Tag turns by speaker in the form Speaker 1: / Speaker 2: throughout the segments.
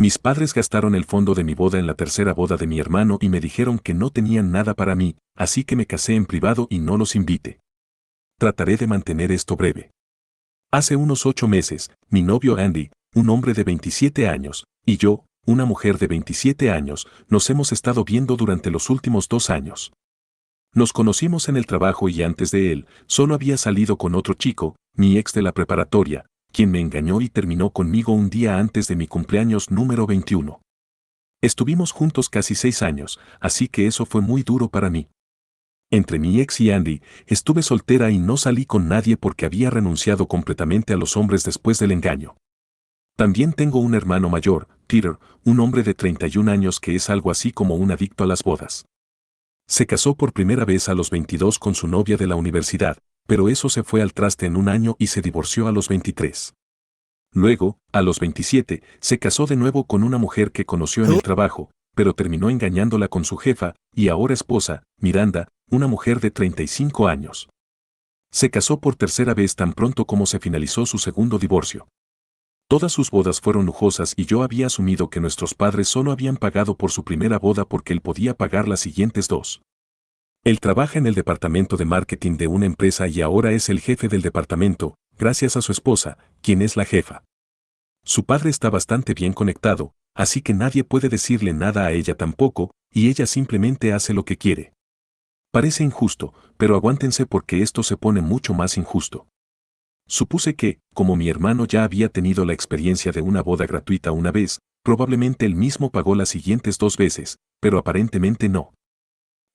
Speaker 1: Mis padres gastaron el fondo de mi boda en la tercera boda de mi hermano y me dijeron que no tenían nada para mí, así que me casé en privado y no los invité. Trataré de mantener esto breve. Hace unos 8 meses, mi novio Andy, un hombre de 27 años, y yo, una mujer de 27 años, nos hemos estado viendo durante los últimos 2 años. Nos conocimos en el trabajo y antes de él, solo había salido con otro chico, mi ex de la preparatoria, quien me engañó y terminó conmigo un día antes de mi cumpleaños número 21. Estuvimos juntos casi 6 años, así que eso fue muy duro para mí. Entre mi ex y Andy, estuve soltera y no salí con nadie porque había renunciado completamente a los hombres después del engaño. También tengo un hermano mayor, Peter, un hombre de 31 años que es algo así como un adicto a las bodas. Se casó por primera vez a los 22 con su novia de la universidad, pero eso se fue al traste en un año y se divorció a los 23. Luego, a los 27, se casó de nuevo con una mujer que conoció en el trabajo, pero terminó engañándola con su jefa, y ahora esposa, Miranda, una mujer de 35 años. Se casó por tercera vez tan pronto como se finalizó su segundo divorcio. Todas sus bodas fueron lujosas y yo había asumido que nuestros padres solo habían pagado por su primera boda porque él podía pagar las siguientes 2. Él trabaja en el departamento de marketing de una empresa y ahora es el jefe del departamento, gracias a su esposa, quien es la jefa. Su padre está bastante bien conectado, así que nadie puede decirle nada a ella tampoco, y ella simplemente hace lo que quiere. Parece injusto, pero aguántense porque esto se pone mucho más injusto. Supuse que, como mi hermano ya había tenido la experiencia de una boda gratuita una vez, probablemente él mismo pagó las siguientes 2 veces, pero aparentemente no.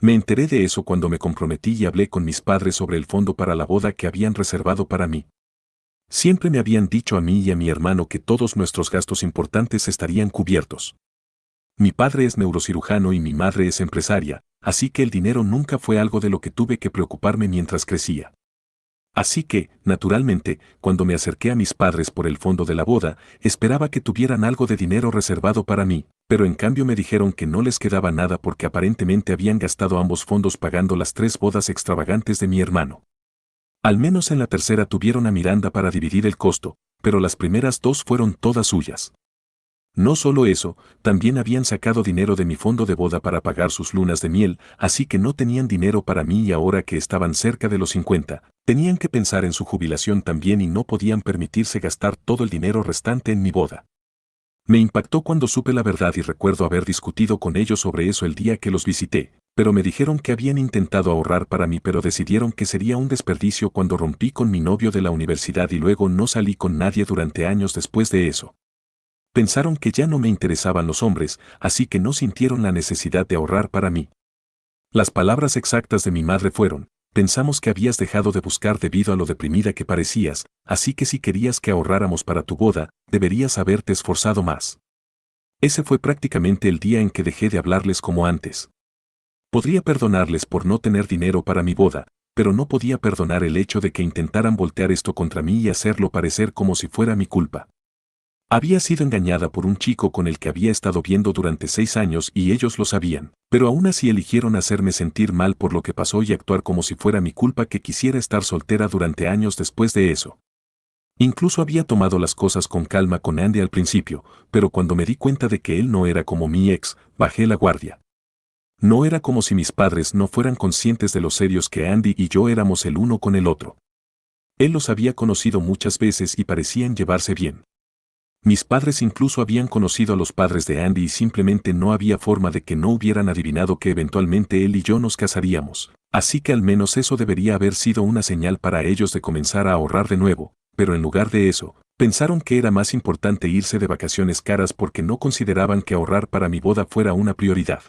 Speaker 1: Me enteré de eso cuando me comprometí y hablé con mis padres sobre el fondo para la boda que habían reservado para mí. Siempre me habían dicho a mí y a mi hermano que todos nuestros gastos importantes estarían cubiertos. Mi padre es neurocirujano y mi madre es empresaria, así que el dinero nunca fue algo de lo que tuve que preocuparme mientras crecía. Así que, naturalmente, cuando me acerqué a mis padres por el fondo de la boda, esperaba que tuvieran algo de dinero reservado para mí, pero en cambio me dijeron que no les quedaba nada porque aparentemente habían gastado ambos fondos pagando las 3 bodas extravagantes de mi hermano. Al menos en la tercera tuvieron a Miranda para dividir el costo, pero las primeras 2 fueron todas suyas. No solo eso, también habían sacado dinero de mi fondo de boda para pagar sus lunas de miel, así que no tenían dinero para mí y ahora que estaban cerca de los 50, tenían que pensar en su jubilación también y no podían permitirse gastar todo el dinero restante en mi boda. Me impactó cuando supe la verdad y recuerdo haber discutido con ellos sobre eso el día que los visité, pero me dijeron que habían intentado ahorrar para mí pero decidieron que sería un desperdicio cuando rompí con mi novio de la universidad y luego no salí con nadie durante años después de eso. Pensaron que ya no me interesaban los hombres, así que no sintieron la necesidad de ahorrar para mí. Las palabras exactas de mi madre fueron: pensamos que habías dejado de buscar debido a lo deprimida que parecías, así que si querías que ahorráramos para tu boda, deberías haberte esforzado más. Ese fue prácticamente el día en que dejé de hablarles como antes. Podría perdonarles por no tener dinero para mi boda, pero no podía perdonar el hecho de que intentaran voltear esto contra mí y hacerlo parecer como si fuera mi culpa. Había sido engañada por un chico con el que había estado viendo durante 6 años y ellos lo sabían, pero aún así eligieron hacerme sentir mal por lo que pasó y actuar como si fuera mi culpa que quisiera estar soltera durante años después de eso. Incluso había tomado las cosas con calma con Andy al principio, pero cuando me di cuenta de que él no era como mi ex, bajé la guardia. No era como si mis padres no fueran conscientes de lo serios que Andy y yo éramos el uno con el otro. Él los había conocido muchas veces y parecían llevarse bien. Mis padres incluso habían conocido a los padres de Andy y simplemente no había forma de que no hubieran adivinado que eventualmente él y yo nos casaríamos, así que al menos eso debería haber sido una señal para ellos de comenzar a ahorrar de nuevo, pero en lugar de eso, pensaron que era más importante irse de vacaciones caras porque no consideraban que ahorrar para mi boda fuera una prioridad.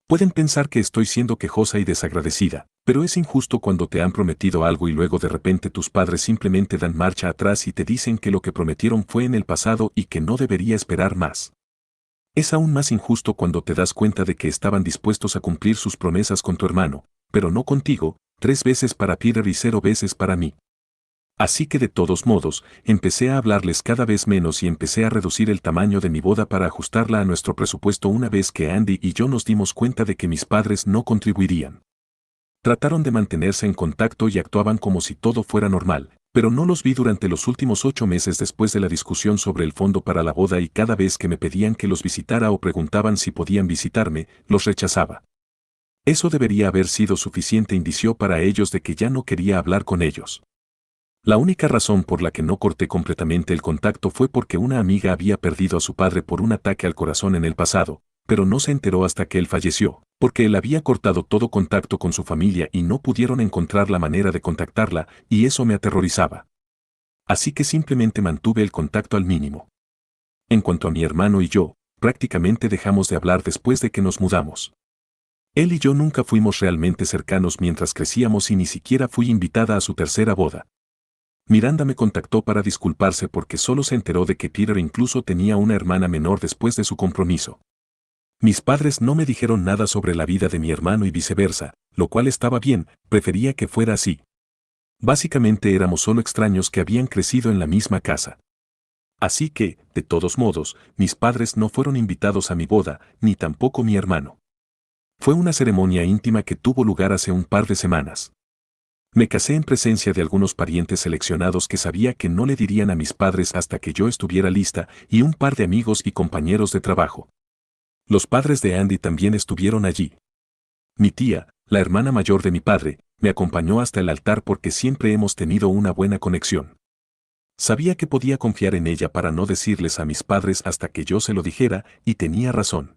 Speaker 1: Pueden pensar que estoy siendo quejosa y desagradecida, pero es injusto cuando te han prometido algo y luego de repente tus padres simplemente dan marcha atrás y te dicen que lo que prometieron fue en el pasado y que no debería esperar más. Es aún más injusto cuando te das cuenta de que estaban dispuestos a cumplir sus promesas con tu hermano, pero no contigo, 3 veces para Peter y 0 veces para mí. Así que de todos modos, empecé a hablarles cada vez menos y empecé a reducir el tamaño de mi boda para ajustarla a nuestro presupuesto una vez que Andy y yo nos dimos cuenta de que mis padres no contribuirían. Trataron de mantenerse en contacto y actuaban como si todo fuera normal, Pero no los vi durante los últimos 8 meses después de la discusión sobre el fondo para la boda y cada vez que me pedían que los visitara o preguntaban si podían visitarme, los rechazaba. Eso debería haber sido suficiente indicio para ellos de que ya no quería hablar con ellos. La única razón por la que no corté completamente el contacto fue porque una amiga había perdido a su padre por un ataque al corazón en el pasado, pero no se enteró hasta que él falleció, porque él había cortado todo contacto con su familia y no pudieron encontrar la manera de contactarla, y eso me aterrorizaba. Así que simplemente mantuve el contacto al mínimo. En cuanto a mi hermano y yo, prácticamente dejamos de hablar después de que nos mudamos. Él y yo nunca fuimos realmente cercanos mientras crecíamos y ni siquiera fui invitada a su tercera boda. Miranda me contactó para disculparse porque solo se enteró de que Peter incluso tenía una hermana menor después de su compromiso. Mis padres no me dijeron nada sobre la vida de mi hermano y viceversa, lo cual estaba bien, prefería que fuera así. Básicamente éramos solo extraños que habían crecido en la misma casa. Así que, de todos modos, mis padres no fueron invitados a mi boda, ni tampoco mi hermano. Fue una ceremonia íntima que tuvo lugar hace un par de semanas. Me casé en presencia de algunos parientes seleccionados que sabía que no le dirían a mis padres hasta que yo estuviera lista y un par de amigos y compañeros de trabajo. Los padres de Andy también estuvieron allí. Mi tía, la hermana mayor de mi padre, me acompañó hasta el altar porque siempre hemos tenido una buena conexión. Sabía que podía confiar en ella para no decirles a mis padres hasta que yo se lo dijera, y tenía razón.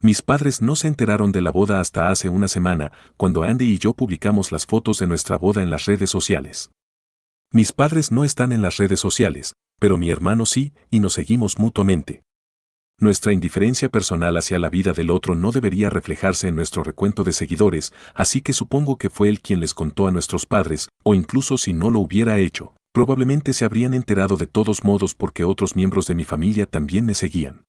Speaker 1: Mis padres no se enteraron de la boda hasta hace una semana, cuando Andy y yo publicamos las fotos de nuestra boda en las redes sociales. Mis padres no están en las redes sociales, pero mi hermano sí, y nos seguimos mutuamente. Nuestra indiferencia personal hacia la vida del otro no debería reflejarse en nuestro recuento de seguidores, así que supongo que fue él quien les contó a nuestros padres, o incluso si no lo hubiera hecho, probablemente se habrían enterado de todos modos porque otros miembros de mi familia también me seguían.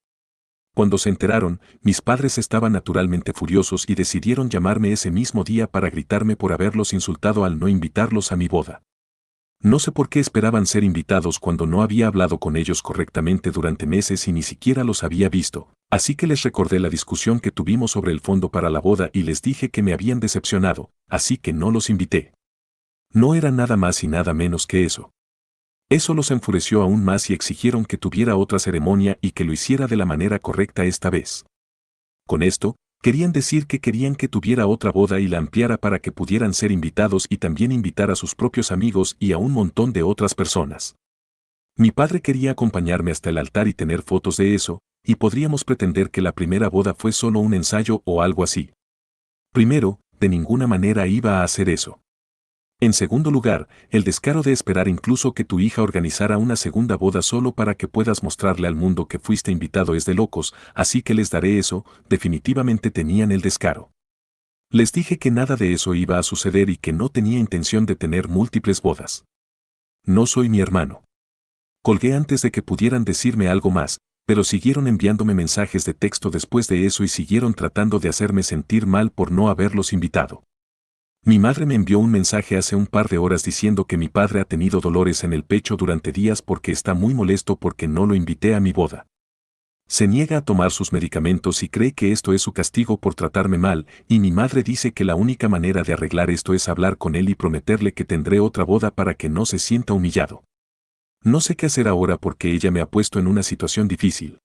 Speaker 1: Cuando se enteraron, mis padres estaban naturalmente furiosos y decidieron llamarme ese mismo día para gritarme por haberlos insultado al no invitarlos a mi boda. No sé por qué esperaban ser invitados cuando no había hablado con ellos correctamente durante meses y ni siquiera los había visto, así que les recordé la discusión que tuvimos sobre el fondo para la boda y les dije que me habían decepcionado, así que no los invité. No era nada más y nada menos que eso. Eso los enfureció aún más y exigieron que tuviera otra ceremonia y que lo hiciera de la manera correcta esta vez. Con esto, querían decir que querían que tuviera otra boda y la ampliara para que pudieran ser invitados y también invitar a sus propios amigos y a un montón de otras personas. Mi padre quería acompañarme hasta el altar y tener fotos de eso, y podríamos pretender que la primera boda fue solo un ensayo o algo así. Primero, de ninguna manera iba a hacer eso. En segundo lugar, el descaro de esperar incluso que tu hija organizara una segunda boda solo para que puedas mostrarle al mundo que fuiste invitado es de locos, así que les daré eso, definitivamente tenían el descaro. Les dije que nada de eso iba a suceder y que no tenía intención de tener múltiples bodas. No soy mi hermano. Colgué antes de que pudieran decirme algo más, pero siguieron enviándome mensajes de texto después de eso y siguieron tratando de hacerme sentir mal por no haberlos invitado. Mi madre me envió un mensaje hace un par de horas diciendo que mi padre ha tenido dolores en el pecho durante días porque está muy molesto porque no lo invité a mi boda. Se niega a tomar sus medicamentos y cree que esto es su castigo por tratarme mal, y mi madre dice que la única manera de arreglar esto es hablar con él y prometerle que tendré otra boda para que no se sienta humillado. No sé qué hacer ahora porque ella me ha puesto en una situación difícil.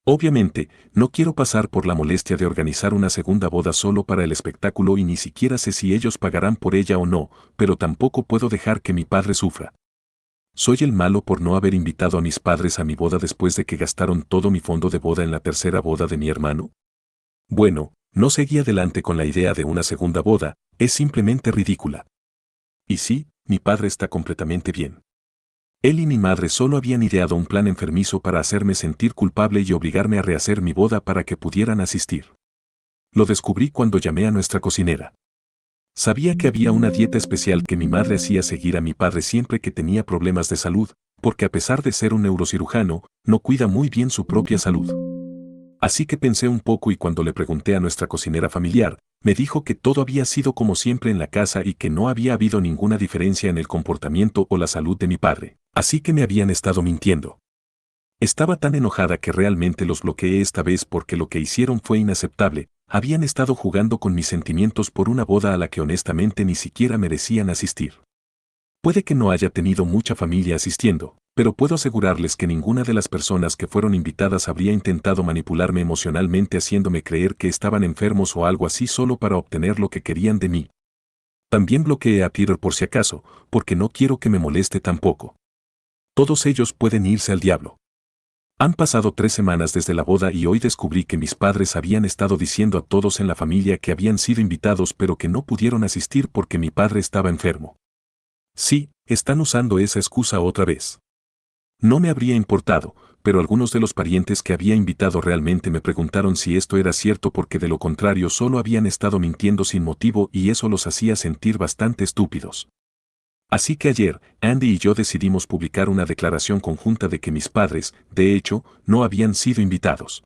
Speaker 1: Obviamente, no quiero pasar por la molestia de organizar una segunda boda solo para el espectáculo y ni siquiera sé si ellos pagarán por ella o no, pero tampoco puedo dejar que mi padre sufra. ¿Soy el malo por no haber invitado a mis padres a mi boda después de que gastaron todo mi fondo de boda en la tercera boda de mi hermano? Bueno, no seguí adelante con la idea de una segunda boda, es simplemente ridícula. Y sí, mi padre está completamente bien. Él y mi madre solo habían ideado un plan enfermizo para hacerme sentir culpable y obligarme a rehacer mi boda para que pudieran asistir. Lo descubrí cuando llamé a nuestra cocinera. Sabía que había una dieta especial que mi madre hacía seguir a mi padre siempre que tenía problemas de salud, porque a pesar de ser un neurocirujano, no cuida muy bien su propia salud. Así que pensé un poco y cuando le pregunté a nuestra cocinera familiar, me dijo que todo había sido como siempre en la casa y que no había habido ninguna diferencia en el comportamiento o la salud de mi padre, así que me habían estado mintiendo. Estaba tan enojada que realmente los bloqueé esta vez porque lo que hicieron fue inaceptable, habían estado jugando con mis sentimientos por una boda a la que honestamente ni siquiera merecían asistir. Puede que no haya tenido mucha familia asistiendo, pero puedo asegurarles que ninguna de las personas que fueron invitadas habría intentado manipularme emocionalmente haciéndome creer que estaban enfermos o algo así solo para obtener lo que querían de mí. También bloqueé a Peter por si acaso, porque no quiero que me moleste tampoco. Todos ellos pueden irse al diablo. Han pasado 3 semanas desde la boda y hoy descubrí que mis padres habían estado diciendo a todos en la familia que habían sido invitados pero que no pudieron asistir porque mi padre estaba enfermo. Sí, están usando esa excusa otra vez. No me habría importado, pero algunos de los parientes que había invitado realmente me preguntaron si esto era cierto porque de lo contrario solo habían estado mintiendo sin motivo y eso los hacía sentir bastante estúpidos. Así que ayer, Andy y yo decidimos publicar una declaración conjunta de que mis padres, de hecho, no habían sido invitados.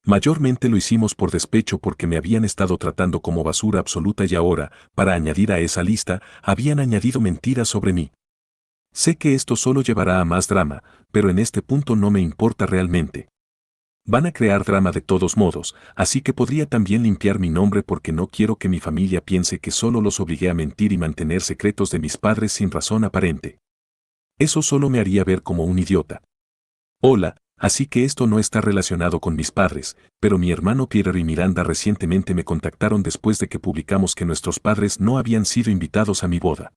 Speaker 1: Mayormente lo hicimos por despecho porque me habían estado tratando como basura absoluta y ahora, para añadir a esa lista, habían añadido mentiras sobre mí. Sé que esto solo llevará a más drama, pero en este punto no me importa realmente. Van a crear drama de todos modos, así que podría también limpiar mi nombre porque no quiero que mi familia piense que solo los obligué a mentir y mantener secretos de mis padres sin razón aparente. Eso solo me haría ver como un idiota. Hola, así que esto no está relacionado con mis padres, pero mi hermano Peter y Miranda recientemente me contactaron después de que publicamos que nuestros padres no habían sido invitados a mi boda.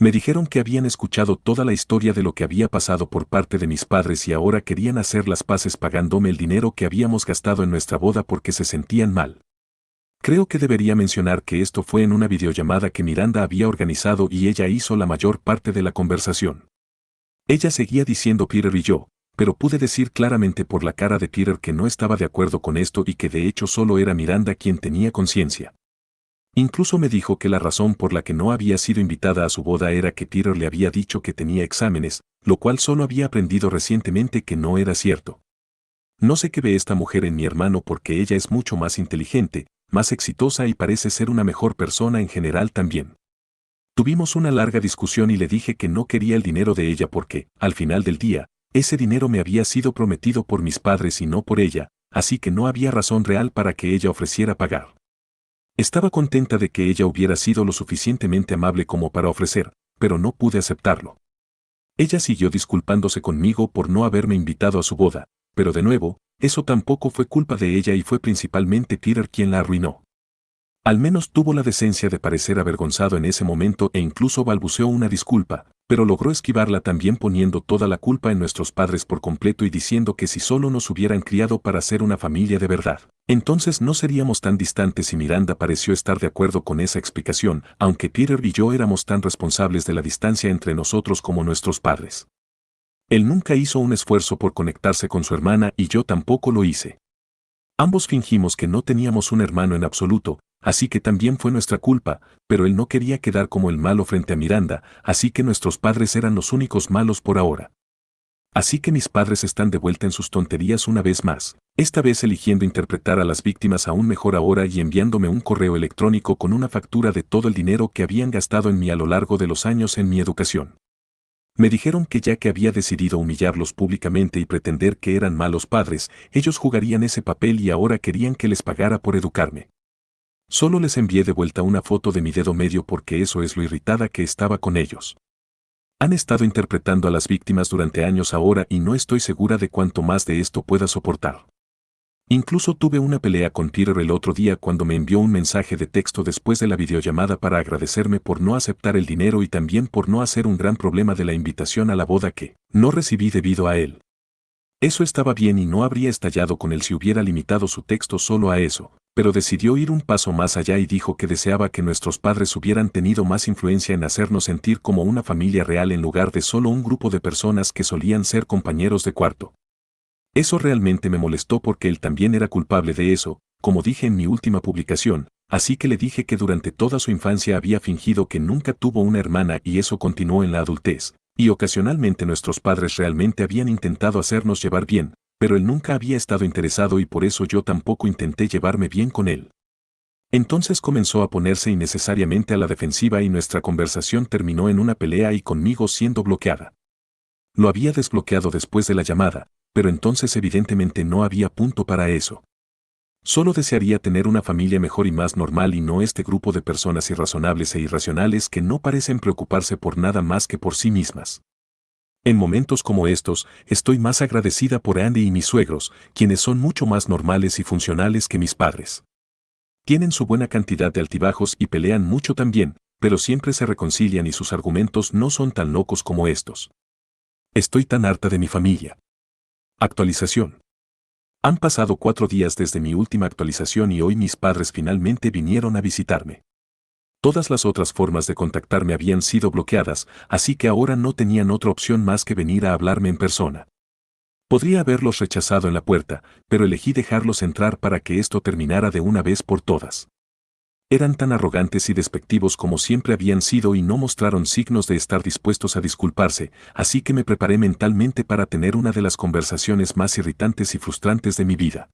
Speaker 1: Me dijeron que habían escuchado toda la historia de lo que había pasado por parte de mis padres y ahora querían hacer las paces pagándome el dinero que habíamos gastado en nuestra boda porque se sentían mal. Creo que debería mencionar que esto fue en una videollamada que Miranda había organizado y ella hizo la mayor parte de la conversación. Ella seguía diciendo Peter y yo, pero pude decir claramente por la cara de Peter que no estaba de acuerdo con esto y que de hecho solo era Miranda quien tenía conciencia. Incluso me dijo que la razón por la que no había sido invitada a su boda era que Peter le había dicho que tenía exámenes, lo cual solo había aprendido recientemente que no era cierto. No sé qué ve esta mujer en mi hermano porque ella es mucho más inteligente, más exitosa y parece ser una mejor persona en general también. Tuvimos una larga discusión y le dije que no quería el dinero de ella porque, al final del día, ese dinero me había sido prometido por mis padres y no por ella, así que no había razón real para que ella ofreciera pagar. Estaba contenta de que ella hubiera sido lo suficientemente amable como para ofrecer, pero no pude aceptarlo. Ella siguió disculpándose conmigo por no haberme invitado a su boda, pero de nuevo, eso tampoco fue culpa de ella y fue principalmente Peter quien la arruinó. Al menos tuvo la decencia de parecer avergonzado en ese momento e incluso balbuceó una disculpa, pero logró esquivarla también poniendo toda la culpa en nuestros padres por completo y diciendo que si solo nos hubieran criado para ser una familia de verdad, entonces no seríamos tan distantes y Miranda pareció estar de acuerdo con esa explicación, aunque Peter y yo éramos tan responsables de la distancia entre nosotros como nuestros padres. Él nunca hizo un esfuerzo por conectarse con su hermana y yo tampoco lo hice. Ambos fingimos que no teníamos un hermano en absoluto, así que también fue nuestra culpa, pero él no quería quedar como el malo frente a Miranda, así que nuestros padres eran los únicos malos por ahora. Así que mis padres están de vuelta en sus tonterías una vez más, esta vez eligiendo interpretar a las víctimas aún mejor ahora y enviándome un correo electrónico con una factura de todo el dinero que habían gastado en mí a lo largo de los años en mi educación. Me dijeron que ya que había decidido humillarlos públicamente y pretender que eran malos padres, ellos jugarían ese papel y ahora querían que les pagara por educarme. Solo les envié de vuelta una foto de mi dedo medio porque eso es lo irritada que estaba con ellos. Han estado interpretando a las víctimas durante años ahora y no estoy segura de cuánto más de esto pueda soportar. Incluso tuve una pelea con Peter el otro día cuando me envió un mensaje de texto después de la videollamada para agradecerme por no aceptar el dinero y también por no hacer un gran problema de la invitación a la boda que no recibí debido a él. Eso estaba bien y no habría estallado con él si hubiera limitado su texto solo a eso, pero decidió ir un paso más allá y dijo que deseaba que nuestros padres hubieran tenido más influencia en hacernos sentir como una familia real en lugar de solo un grupo de personas que solían ser compañeros de cuarto. Eso realmente me molestó porque él también era culpable de eso, como dije en mi última publicación, así que le dije que durante toda su infancia había fingido que nunca tuvo una hermana y eso continuó en la adultez, y ocasionalmente nuestros padres realmente habían intentado hacernos llevar bien, pero él nunca había estado interesado y por eso yo tampoco intenté llevarme bien con él. Entonces comenzó a ponerse innecesariamente a la defensiva y nuestra conversación terminó en una pelea y conmigo siendo bloqueada. Lo había desbloqueado después de la llamada, pero entonces evidentemente no había punto para eso. Solo desearía tener una familia mejor y más normal y no este grupo de personas irrazonables e irracionales que no parecen preocuparse por nada más que por sí mismas. En momentos como estos, estoy más agradecida por Andy y mis suegros, quienes son mucho más normales y funcionales que mis padres. Tienen su buena cantidad de altibajos y pelean mucho también, pero siempre se reconcilian y sus argumentos no son tan locos como estos. Estoy tan harta de mi familia. Actualización. Han pasado 4 días desde mi última actualización y hoy mis padres finalmente vinieron a visitarme. Todas las otras formas de contactarme habían sido bloqueadas, así que ahora no tenían otra opción más que venir a hablarme en persona. Podría haberlos rechazado en la puerta, pero elegí dejarlos entrar para que esto terminara de una vez por todas. Eran tan arrogantes y despectivos como siempre habían sido y no mostraron signos de estar dispuestos a disculparse, así que me preparé mentalmente para tener una de las conversaciones más irritantes y frustrantes de mi vida.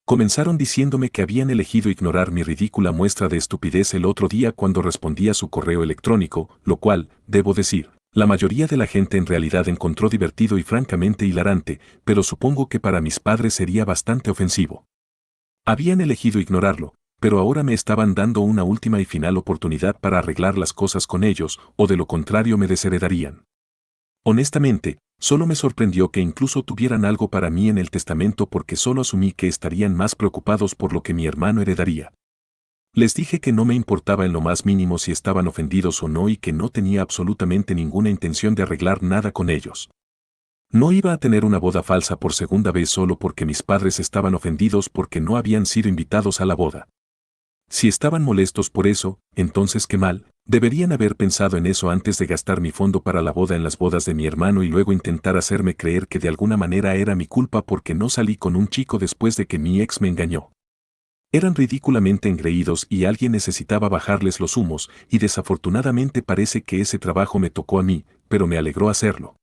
Speaker 1: Comenzaron diciéndome que habían elegido ignorar mi ridícula muestra de estupidez el otro día cuando respondí a su correo electrónico, lo cual, debo decir, la mayoría de la gente en realidad encontró divertido y francamente hilarante, pero supongo que para mis padres sería bastante ofensivo. Habían elegido ignorarlo, pero ahora me estaban dando una última y final oportunidad para arreglar las cosas con ellos, o de lo contrario me desheredarían. Honestamente, solo me sorprendió que incluso tuvieran algo para mí en el testamento porque solo asumí que estarían más preocupados por lo que mi hermano heredaría. Les dije que no me importaba en lo más mínimo si estaban ofendidos o no y que no tenía absolutamente ninguna intención de arreglar nada con ellos. No iba a tener una boda falsa por segunda vez solo porque mis padres estaban ofendidos porque no habían sido invitados a la boda. Si estaban molestos por eso, entonces qué mal, deberían haber pensado en eso antes de gastar mi fondo para la boda en las bodas de mi hermano y luego intentar hacerme creer que de alguna manera era mi culpa porque no salí con un chico después de que mi ex me engañó. Eran ridículamente engreídos y alguien necesitaba bajarles los humos, y desafortunadamente parece que ese trabajo me tocó a mí, pero me alegró hacerlo.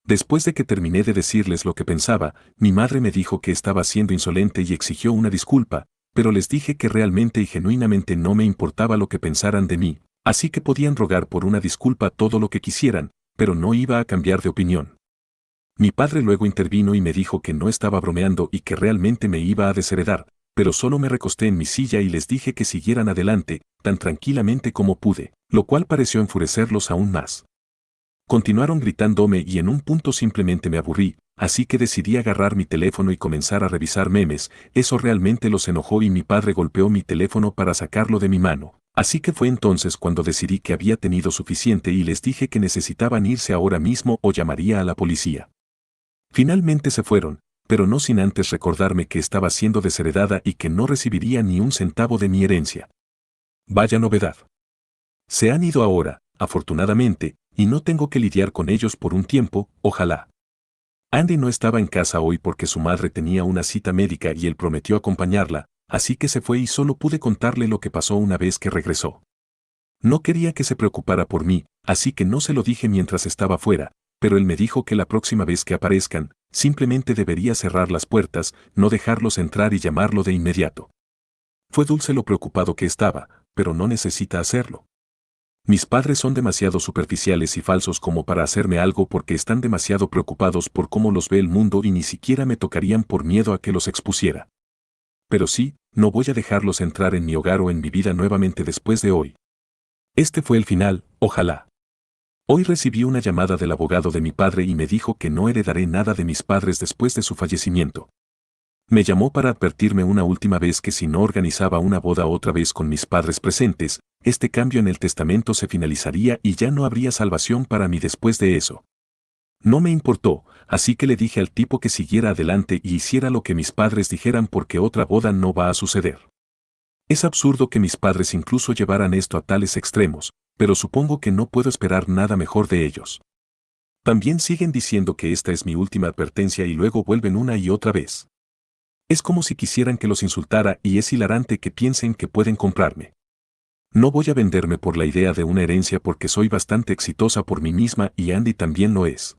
Speaker 1: Después de que terminé de decirles lo que pensaba, mi madre me dijo que estaba siendo insolente y exigió una disculpa, pero les dije que realmente y genuinamente no me importaba lo que pensaran de mí, así que podían rogar por una disculpa todo lo que quisieran, pero no iba a cambiar de opinión. Mi padre luego intervino y me dijo que no estaba bromeando y que realmente me iba a desheredar, pero solo me recosté en mi silla y les dije que siguieran adelante, tan tranquilamente como pude, lo cual pareció enfurecerlos aún más. Continuaron gritándome y en un punto simplemente me aburrí, así que decidí agarrar mi teléfono y comenzar a revisar memes. Eso realmente los enojó y mi padre golpeó mi teléfono para sacarlo de mi mano. Así que fue entonces cuando decidí que había tenido suficiente y les dije que necesitaban irse ahora mismo o llamaría a la policía. Finalmente se fueron, pero no sin antes recordarme que estaba siendo desheredada y que no recibiría ni un centavo de mi herencia. Vaya novedad. Se han ido ahora, afortunadamente, y no tengo que lidiar con ellos por un tiempo, ojalá. Andy no estaba en casa hoy porque su madre tenía una cita médica y él prometió acompañarla, así que se fue y solo pude contarle lo que pasó una vez que regresó. No quería que se preocupara por mí, así que no se lo dije mientras estaba fuera, pero él me dijo que la próxima vez que aparezcan, simplemente debería cerrar las puertas, no dejarlos entrar y llamarlo de inmediato. Fue dulce lo preocupado que estaba, pero no necesita hacerlo. Mis padres son demasiado superficiales y falsos como para hacerme algo porque están demasiado preocupados por cómo los ve el mundo y ni siquiera me tocarían por miedo a que los expusiera. Pero sí, no voy a dejarlos entrar en mi hogar o en mi vida nuevamente después de hoy. Este fue el final, ojalá. Hoy recibí una llamada del abogado de mi padre y me dijo que no heredaré nada de mis padres después de su fallecimiento. Me llamó para advertirme una última vez que si no organizaba una boda otra vez con mis padres presentes, este cambio en el testamento se finalizaría y ya no habría salvación para mí después de eso. No me importó, así que le dije al tipo que siguiera adelante y hiciera lo que mis padres dijeran porque otra boda no va a suceder. Es absurdo que mis padres incluso llevaran esto a tales extremos, pero supongo que no puedo esperar nada mejor de ellos. También siguen diciendo que esta es mi última advertencia y luego vuelven una y otra vez. Es como si quisieran que los insultara y es hilarante que piensen que pueden comprarme. No voy a venderme por la idea de una herencia porque soy bastante exitosa por mí misma y Andy también lo es.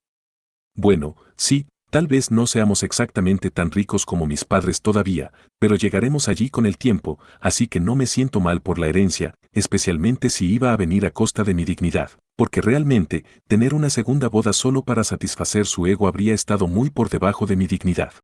Speaker 1: Bueno, sí, tal vez no seamos exactamente tan ricos como mis padres todavía, pero llegaremos allí con el tiempo, así que no me siento mal por la herencia, especialmente si iba a venir a costa de mi dignidad, porque realmente, tener una segunda boda solo para satisfacer su ego habría estado muy por debajo de mi dignidad.